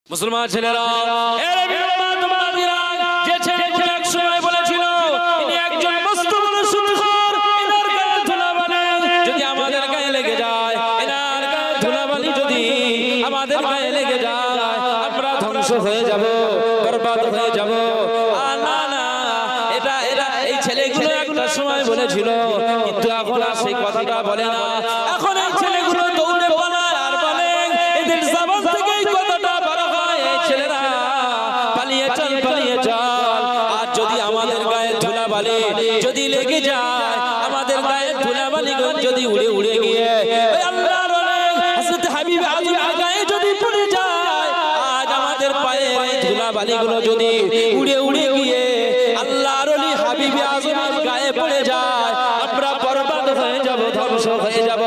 মুসলমান ছেলেরা এর বিরোধী তোমাদেরা যে ছেলেগুলো এক সময় বলেছিল ইনি একজন মস্ত বড় সুন্দর এনার গায়ে ধুলাবালি যদি আমাদের গায়ে লেগে যায় এনার গায়ে ধুলাবালি যদি আমাদের গায়ে লেগে যায় আমরা ধ্বংস হয়ে যাব বরবাদ হয়ে যাব না না এটা এরা এই ছেলেগুলো একটা সময় বলেছিল কিন্তু এখন আর সেই কথাটা বলে না এখন এই ছেলেগুলো দৌড়ে পালায় আর বলে এদের জবান থেকে এই কথাটা বড় হয় এই ছেলেরা পালিয়ে চল আর যদি আমাদের গায়ে ধুলাবালি যদি লেগে যায় আমাদের গায়ে ধুলাবালি যদি উড়ে উড়ে গিয়ে ওই আল্লাহর হযরত হাবিব আজমের গায়ে যদি পড়ে যায় আজ আমাদের পায়ে এই ধুলাবালিগুলো যদি উড়ে উড়ে গিয়ে আল্লাহর ওলি হাবিব আজমের গায়ে পড়ে যায় আমরা বরবাদ হয়ে যাব ধ্বংস হয়ে যাব